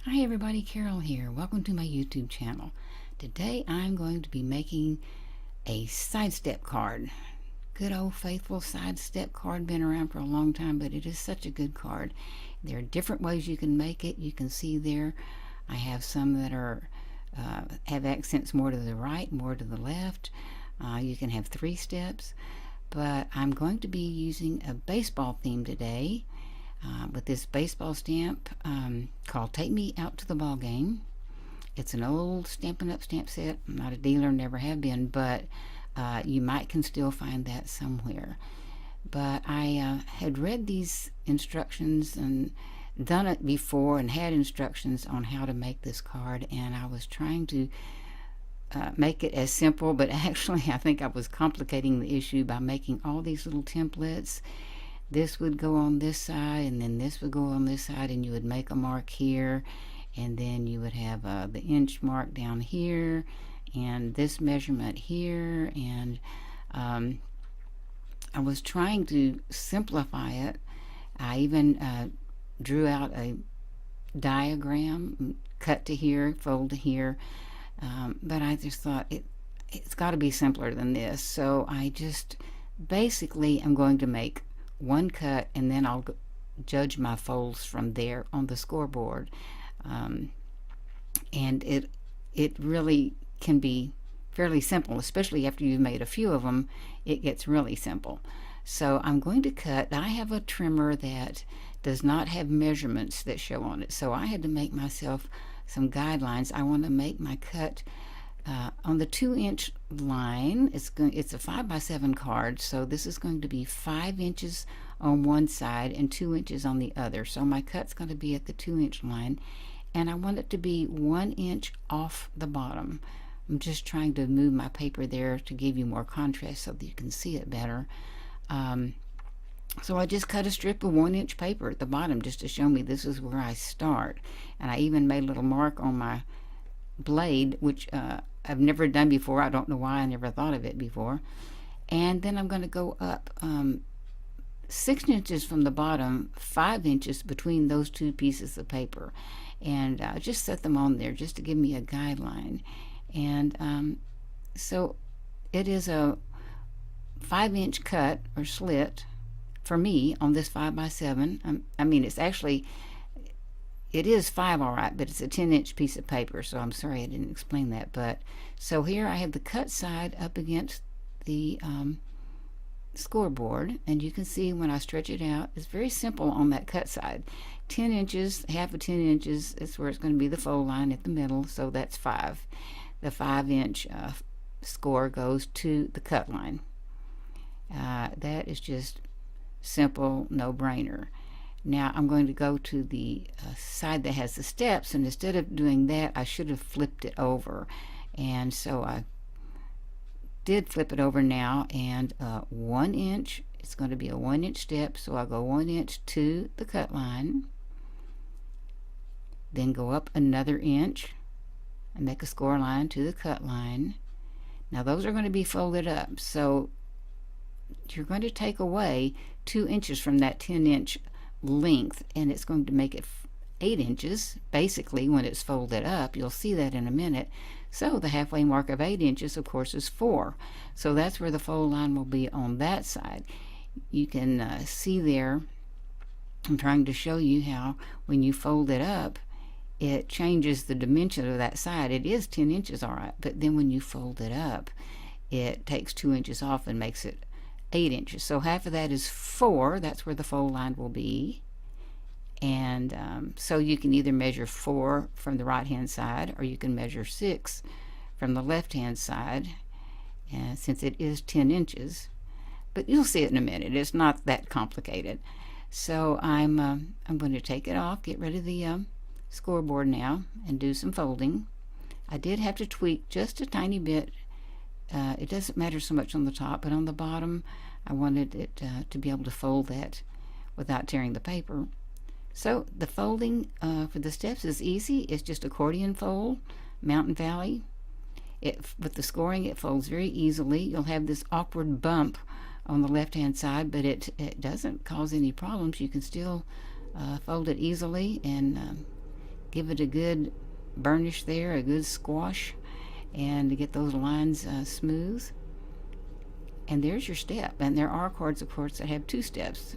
Hi everybody, Carol here. Welcome to my YouTube channel. Today I'm going to be making a Sidestep card. Good old faithful Sidestep card, been around for a long time, but it is such a good card. There are different ways you can make it. You can see there I have some that are have accents more to the right, more to the left. You can have 3 steps, but I'm going to be using a baseball theme today. With this baseball stamp called Take Me Out to the Ball Game. It's an old Stampin' Up! Stamp set. I'm not a dealer, never have been, but you can still find that somewhere. But I had read these instructions and done it before and had instructions on how to make this card, and I was trying to make it as simple, but actually I think I was complicating the issue by making all these little templates. This would go on this side, and then this would go on this side, and you would make a mark here, and then you would have the inch mark down here, and this measurement here, and I was trying to simplify it. I even drew out a diagram, cut to here, fold to here, but I just thought it's got to be simpler than this, so I just basically am going to make one cut, and then I'll judge my folds from there on the scoreboard. And it really can be fairly simple, especially after you've made a few of them. It gets really simple. So I'm going to cut. I have a trimmer that does not have measurements that show on it, so I had to make myself some guidelines. I want to make my cut on the 2-inch line. It's a 5x7 card, so this is going to be 5 inches on one side and 2 inches on the other. So my cut's going to be at the 2-inch line, and I want it to be 1 inch off the bottom. I'm just trying to move my paper there to give you more contrast so that you can see it better. So I just cut a strip of 1-inch paper at the bottom just to show me this is where I start, and I even made a little mark on my blade, which I've never done before. I don't know why I never thought of it before. And then I'm going to go up 6 inches from the bottom, 5 inches between those 2 pieces of paper, and just set them on there just to give me a guideline. And so it is a 5-inch cut or slit for me on this 5x7. I mean, it's actually, it is 5 all right, but it's a 10-inch piece of paper, so I'm sorry I didn't explain that. But so here I have the cut side up against the scoreboard, and you can see when I stretch it out, it's very simple on that cut side. 10 inches, half of 10 inches is where it's going to be the fold line at the middle, so that's 5. The 5-inch score goes to the cut line. That is just simple, no-brainer. Now I'm going to go to the side that has the steps, and instead of doing that, I should have flipped it over. And so I did flip it over now, and 1 inch, it's going to be a 1-inch step, so I'll go 1 inch to the cut line, then go up another inch and make a score line to the cut line. Now those are going to be folded up, so you're going to take away 2 inches from that 10-inch length, and it's going to make it 8 inches basically when it's folded up. You'll see that in a minute. So the halfway mark of 8 inches, of course, is 4. So that's where the fold line will be on that side. You can see there, I'm trying to show you how when you fold it up, it changes the dimension of that side. It is 10 inches all right, but then when you fold it up, it takes 2 inches off and makes it 8 inches. So half of that is 4. That's where the fold line will be. And so you can either measure 4 from the right hand side, or you can measure 6 from the left hand side, since it is 10 inches. But you'll see it in a minute. It's not that complicated. So I'm going to take it off, get rid of the scoreboard now, and do some folding. I did have to tweak just a tiny bit. It doesn't matter so much on the top, but on the bottom I wanted it to be able to fold that without tearing the paper. So the folding for the steps is easy. It's just accordion fold, Mountain Valley. With the scoring, it folds very easily. You'll have this awkward bump on the left hand side, but it doesn't cause any problems. You can still fold it easily and give it a good burnish there, a good squash, and to get those lines smooth. And there's your step. And there are cards, of course, that have 2 steps,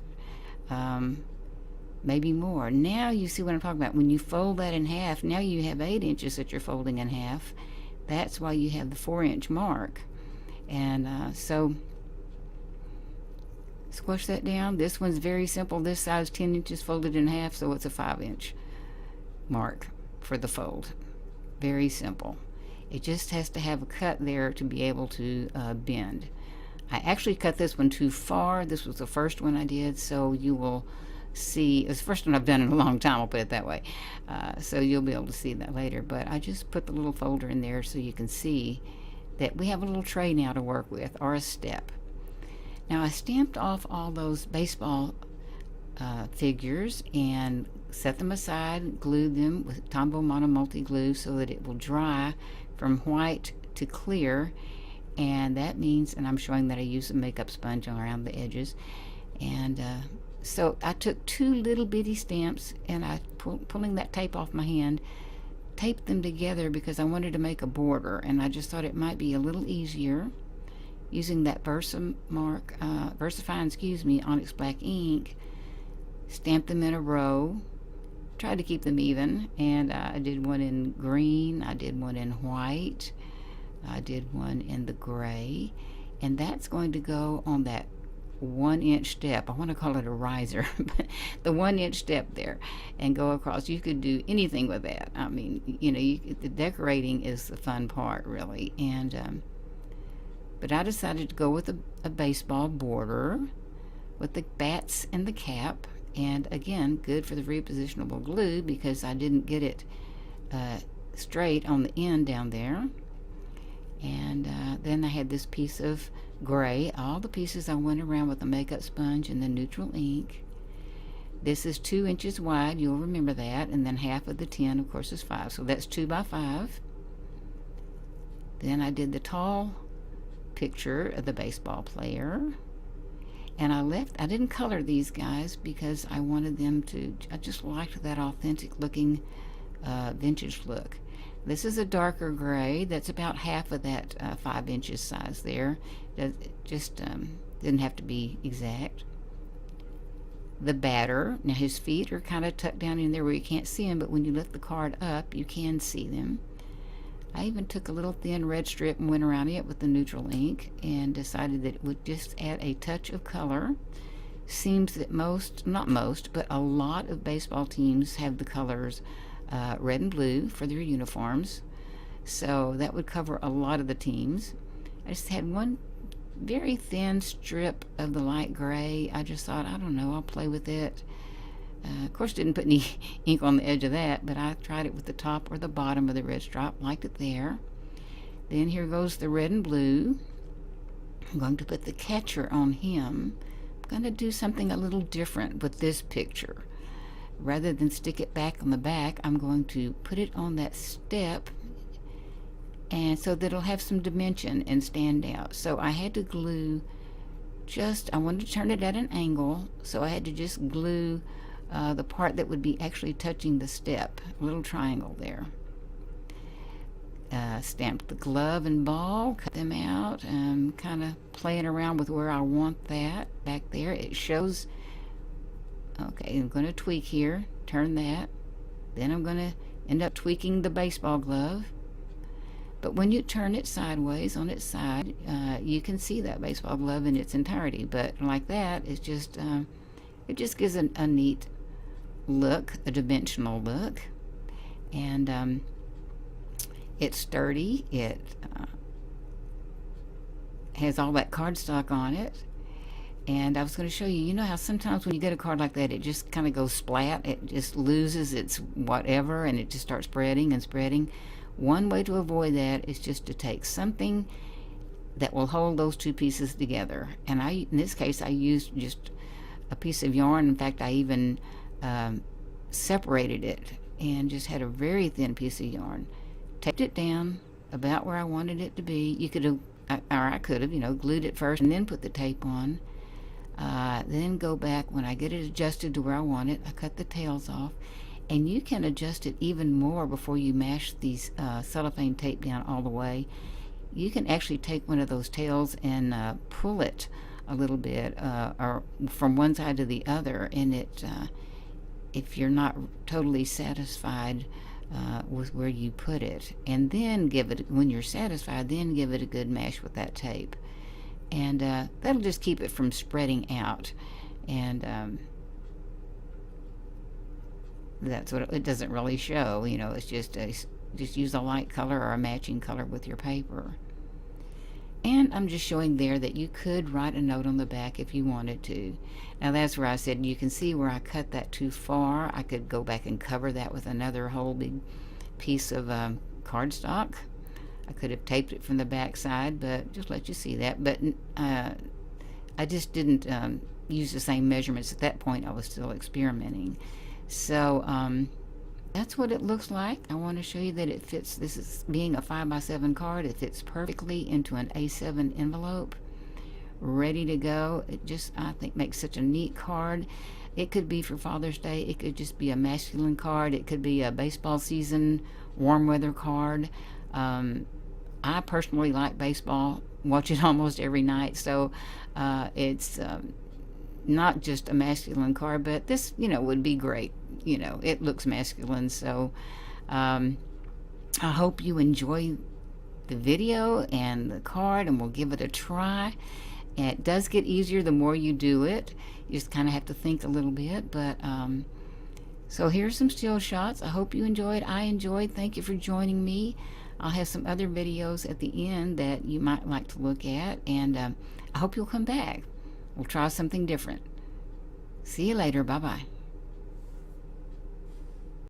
maybe more. Now you see what I'm talking about. When you fold that in half, now you have 8 inches that you're folding in half. That's why you have the 4-inch mark. And so squash that down. This one's very simple. This size 10 inches folded in half, so it's a 5-inch mark for the fold. Very simple. It just has to have a cut there to be able to bend. I actually cut this one too far. This was the first one I did, so you will see. It's the first one I've done in a long time, I'll put it that way. So you'll be able to see that later. But I just put the little folder in there so you can see that we have a little tray now to work with, or a step. Now I stamped off all those baseball figures and set them aside, glued them with Tombow Mono Multi Glue so that it will dry from white to clear. And that means, and I'm showing that I use a makeup sponge around the edges. And so I took 2 little bitty stamps, and I, pulling that tape off my hand, taped them together because I wanted to make a border, and I just thought it might be a little easier using that VersaFine, Onyx Black ink. Stamped them in a row, tried to keep them even, and I did one in green, I did one in white, I did one in the gray, and that's going to go on that 1-inch step. I want to call it a riser, but the 1-inch step there, and go across. You could do anything with that. I mean, you know, the decorating is the fun part, really. And but I decided to go with a baseball border with the bats and the cap, and again, good for the repositionable glue because I didn't get it straight on the end down there. And then I had this piece of gray. All the pieces I went around with the makeup sponge and the neutral ink. This is 2 inches wide, you'll remember that, and then half of the 10, of course, is 5, so that's 2 by 5. Then I did the tall picture of the baseball player, and I didn't color these guys because I wanted them to, I just liked that authentic looking vintage look. This is a darker gray. That's about half of that 5 inches size there. Just didn't have to be exact. The batter, now his feet are kind of tucked down in there where you can't see them, but when you lift the card up, you can see them. I even took a little thin red strip and went around it with the neutral ink and decided that it would just add a touch of color. Seems that not most, but a lot of baseball teams have the colors red and blue for their uniforms, so that would cover a lot of the teams. I just had one very thin strip of the light gray. I just thought, I don't know, I'll play with it. Of course, didn't put any ink on the edge of that, but I tried it with the top or the bottom of the red stripe, liked it there. Then here goes the red and blue. I'm going to put the catcher on him. I'm going to do something a little different with this picture. Rather than stick it back on the back, I'm going to put it on that step, and so that it'll have some dimension and stand out. So I had to glue I wanted to turn it at an angle, so I had to just glue the part that would be actually touching the step, a little triangle there. Stamped the glove and ball, cut them out, and kind of playing around with where I want that back there. It shows. Okay, I'm going to tweak here, turn that. Then I'm going to end up tweaking the baseball glove. But when you turn it sideways on its side, you can see that baseball glove in its entirety. But like that, it just gives a neat look, a dimensional look. And it's sturdy. It has all that cardstock on it. And I was going to show you, you know how sometimes when you get a card like that, it just kind of goes splat. It just loses its whatever, and it just starts spreading and spreading. One way to avoid that is just to take something that will hold those 2 pieces together. And in this case, I used just a piece of yarn. In fact, I even separated it and just had a very thin piece of yarn. Taped it down about where I wanted it to be. You could have, or I could have, glued it first and then put the tape on. Then go back when I get it adjusted to where I want it. I cut the tails off, And you can adjust it even more before you mash these cellophane tape down all the way. You can actually take one of those tails and pull it a little bit, or from one side to the other, and if you're not totally satisfied with where you put it, and then when you're satisfied, then give it a good mash with that tape, and that'll just keep it from spreading out. And that's what it doesn't really show, it's just use a light color or a matching color with your paper. And I'm just showing there that you could write a note on the back if you wanted to. Now that's where I said you can see where I cut that too far. I could go back and cover that with another whole big piece of cardstock. I could have taped it from the back side, but just let you see that. But I just didn't use the same measurements at that point. I was still experimenting. So that's what it looks like. I want to show you that it fits. This is being a 5x7 card. It fits perfectly into an A7 envelope, ready to go. It just, I think, makes such a neat card. It could be for Father's Day. It could just be a masculine card. It could be a baseball season warm weather card. I personally like baseball, watch it almost every night, so it's not just a masculine card, but this, would be great. It looks masculine, so I hope you enjoy the video and the card, and we'll give it a try. And it does get easier the more you do it. You just kind of have to think a little bit, but so here's some still shots. I hope you enjoyed. I enjoyed. Thank you for joining me. I'll have some other videos at the end that you might like to look at, and I hope you'll come back. We'll try something different. See you later. Bye-bye.